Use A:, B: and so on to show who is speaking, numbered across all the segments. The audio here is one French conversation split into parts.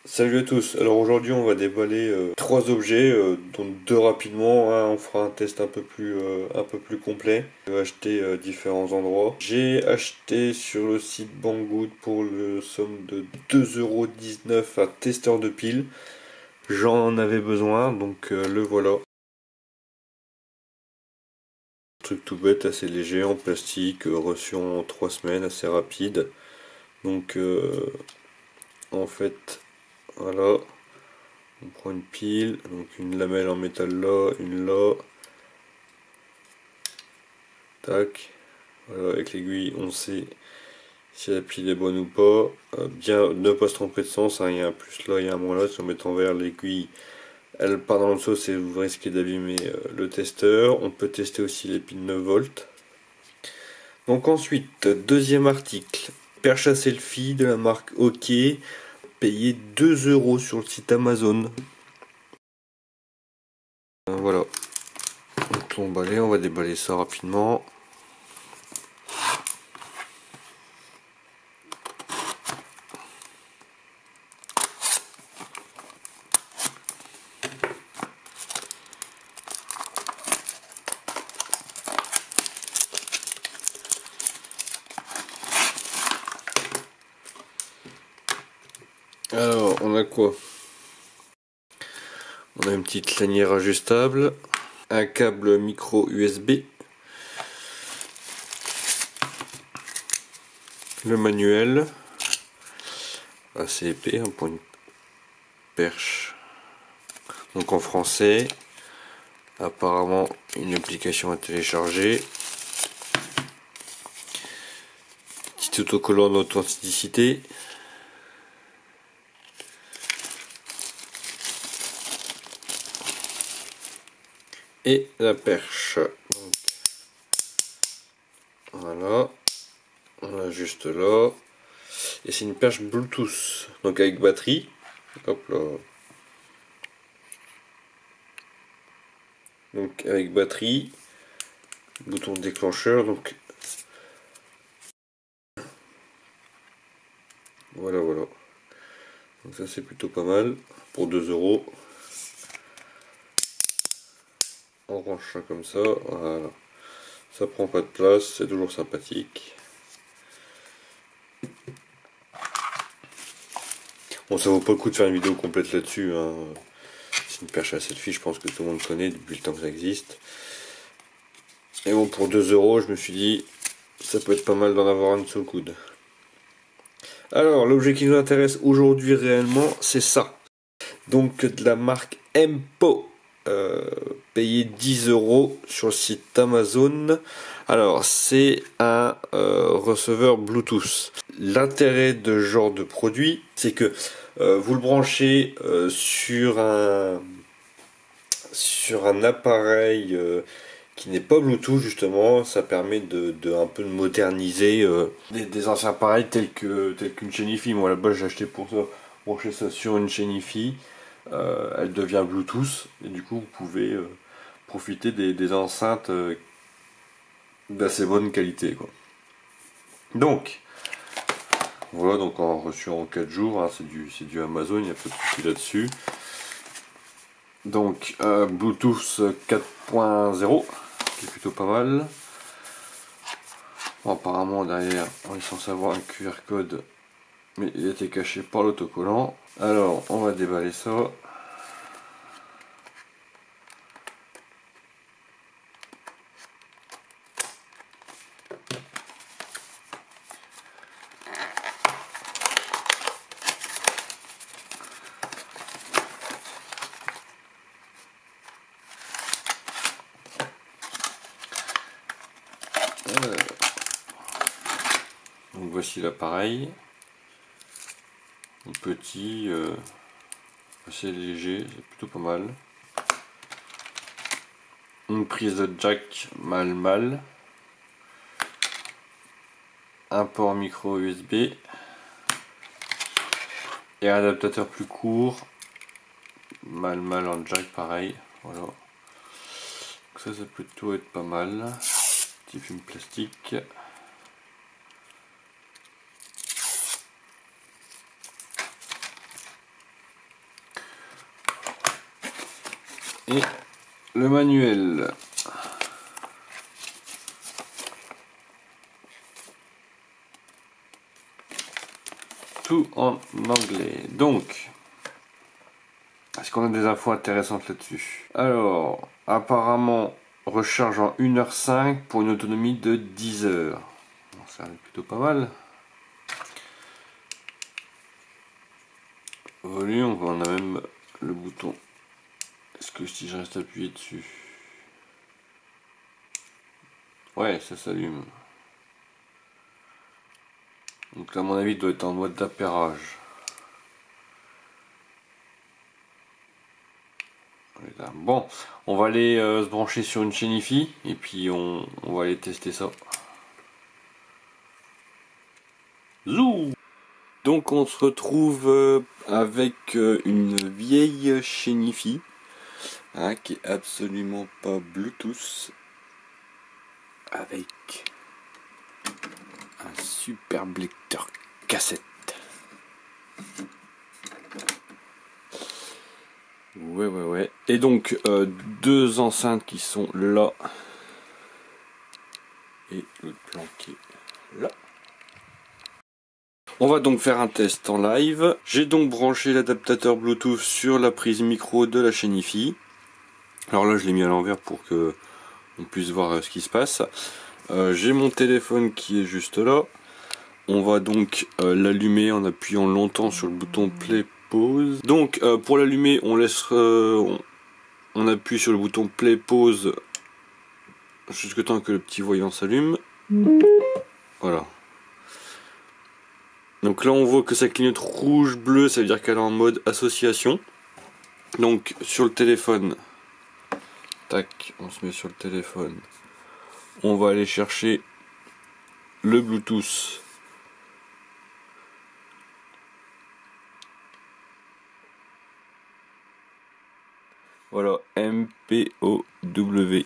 A: Salut à tous. Alors aujourd'hui on va déballer trois objets, dont deux rapidement, hein. On fera un test un peu plus complet. J'ai acheté différents endroits. J'ai acheté sur le site Banggood pour le somme de 2,19 € un testeur de piles. J'en avais besoin, donc le voilà. Truc tout bête, assez léger, en plastique, reçu en 3 semaines, assez rapide. Donc en fait, voilà. On prend une pile, donc une lamelle en métal là, une là. Tac. Voilà, avec l'aiguille, on sait si la pile est bonne ou pas. Bien ne pas se tromper de sens, hein. Il y a un plus là, il y a un moins là. Si on met en vert, l'aiguille, elle part dans l'autre sens et vous risquez d'abîmer le testeur. On peut tester aussi les piles 9 volts. Donc ensuite, deuxième article. Perche à selfie de la marque OK. Payé 2 € sur le site Amazon. Voilà. Donc on va déballer ça rapidement. Alors, on a quoi? On a une petite lanière ajustable, un câble micro USB, le manuel, assez épais, hein, pour une perche. Donc en français, apparemment une application à télécharger. Petit autocollant d'authenticité. Et la perche. Donc, voilà, on a juste là. Et c'est une perche Bluetooth, donc avec batterie. Hop là. Donc avec batterie, bouton déclencheur, donc voilà. Donc ça c'est plutôt pas mal pour 2 €. On range ça comme ça, voilà. Ça prend pas de place, c'est toujours sympathique. Bon, ça vaut pas le coup de faire une vidéo complète là-dessus, hein. C'est une perche à selfie, je pense que tout le monde connaît depuis le temps que ça existe. Et bon, pour 2 €, je me suis dit, ça peut être pas mal d'en avoir une sous le coude. Alors, l'objet qui nous intéresse aujourd'hui réellement, c'est ça. Donc, de la marque Empo. Payé 10 € sur le site Amazon. Alors, c'est un receveur Bluetooth. L'intérêt de ce genre de produit, c'est que vous le branchez sur un appareil qui n'est pas Bluetooth, justement. Ça permet de un peu de moderniser des anciens appareils tels qu'une chaîne hi-fi. Moi, là-bas, j'ai acheté pour ça, brancher ça sur une chaîne hi-fi. Elle devient Bluetooth et du coup, vous pouvez profiter des enceintes d'assez bonne qualité, quoi. Donc, voilà, donc en reçu en 4 jours, hein, c'est du Amazon, il n'y a pas de souci là-dessus. Donc, Bluetooth 4.0, qui est plutôt pas mal. Bon, apparemment, derrière, on est censé avoir un QR code, mais il était caché par l'autocollant. Alors, on va déballer ça. Donc voici l'appareil. Petit, assez léger, c'est plutôt pas mal. Une prise de jack mal. Un port micro USB. Et un adaptateur plus court. Mal en jack, pareil. Voilà. Donc ça peut plutôt être pas mal. Petit film plastique. et le manuel. Tout en anglais. Donc, est-ce qu'on a des infos intéressantes là-dessus? Alors, apparemment, recharge en 1h05 pour une autonomie de 10 heures. Donc, ça arrive plutôt pas mal. Volume, on a même le bouton. Est-ce que si je reste appuyé dessus? Ouais, ça s'allume. Donc là, à mon avis, il doit être en mode d'appairage. Bon, on va aller se brancher sur une chaîne Hi-Fi et puis on va aller tester ça. Zou! Donc on se retrouve avec une vieille chaîne Hi-Fi hein, qui est absolument pas Bluetooth, avec un superbe lecteur cassette. Ouais. Et donc deux enceintes qui sont là et le planqué là. On va donc faire un test en live. J'ai donc branché l'adaptateur Bluetooth sur la prise micro de la chaîne Hi-Fi. Alors là je l'ai mis à l'envers pour que on puisse voir ce qui se passe. J'ai mon téléphone qui est juste là. On va donc l'allumer en appuyant longtemps sur le bouton play pause. Donc pour l'allumer on laisse on appuie sur le bouton play pause jusqu'au temps que le petit voyant s'allume. Voilà. Donc là on voit que ça clignote rouge bleu, ça veut dire qu'elle est en mode association. Donc sur le téléphone, tac, on se met sur le téléphone. On va aller chercher le Bluetooth. Voilà, MPOW,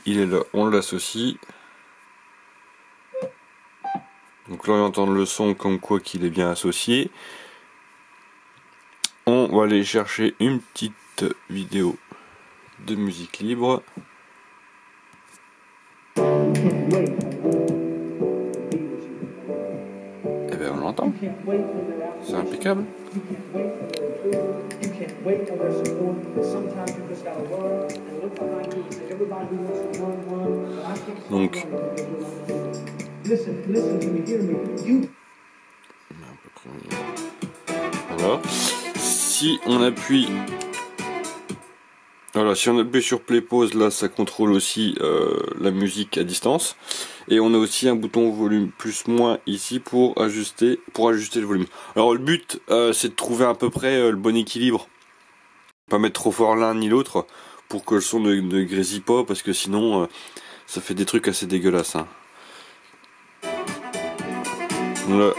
A: il est là, on l'associe. Donc là on entend le son comme quoi qu'il est bien associé. On va aller chercher une petite vidéo de musique libre. Et bien on l'entend. C'est impeccable. Donc voilà. Si on appuie, voilà, si on appuie sur play pause, là ça contrôle aussi la musique à distance. Et on a aussi un bouton volume plus moins ici pour ajuster le volume. Alors le but c'est de trouver à peu près le bon équilibre. Pas mettre trop fort l'un ni l'autre pour que le son ne grésille pas, parce que sinon ça fait des trucs assez dégueulasses hein. Là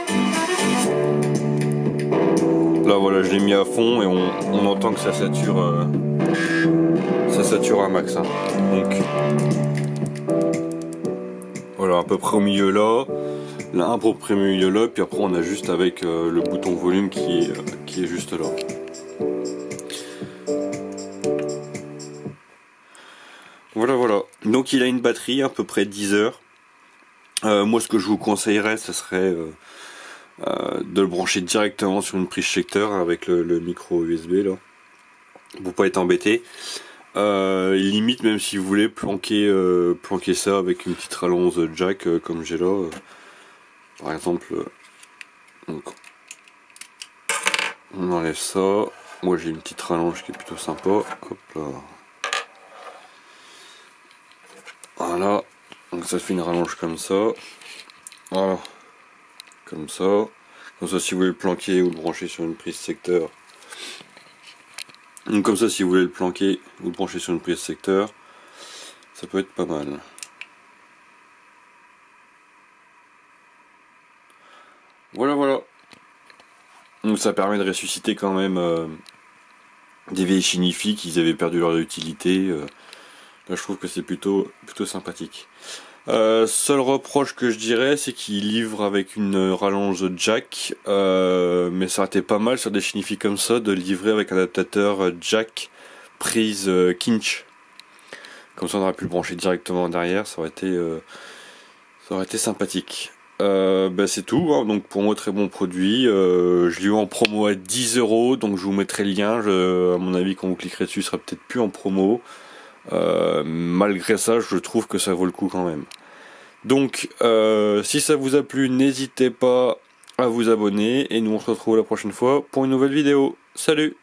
A: voilà, je l'ai mis à fond et on entend que ça sature un max hein. Donc voilà, à peu près au milieu là, à peu près au milieu là, puis après on ajuste avec le bouton volume qui est juste là. Voilà. Donc il a une batterie à peu près 10 heures. Moi ce que je vous conseillerais, ce serait de le brancher directement sur une prise secteur avec le micro USB là, pour pas être embêté. Limite, même si vous voulez planquer ça avec une petite rallonge jack comme j'ai là, par exemple. Donc, on enlève ça. Moi j'ai une petite rallonge qui est plutôt sympa. Hop là. Voilà. Donc ça fait une rallonge comme ça. Voilà. Comme ça. Comme ça, si vous voulez le planquer ou le brancher sur une prise secteur. Donc comme ça, si vous voulez le planquer ou le brancher sur une prise secteur, ça peut être pas mal. Voilà. Donc ça permet de ressusciter quand même des vieilles chaînes Hi-Fi qui avaient perdu leur utilité. Là je trouve que c'est plutôt sympathique. Seul reproche que je dirais, c'est qu'il livre avec une rallonge jack, mais ça aurait été pas mal sur des chaînes Hi-Fi comme ça de livrer avec un adaptateur jack prise Kinch. Comme ça on aurait pu le brancher directement derrière, ça aurait été sympathique. C'est tout, hein. Donc pour moi très bon produit. Je l'ai eu en promo à 10 €, donc je vous mettrai le lien. À mon avis quand vous cliquerez dessus, il sera peut-être plus en promo. Malgré ça, je trouve que ça vaut le coup quand même. Donc si ça vous a plu, n'hésitez pas à vous abonner et nous on se retrouve la prochaine fois pour une nouvelle vidéo. Salut!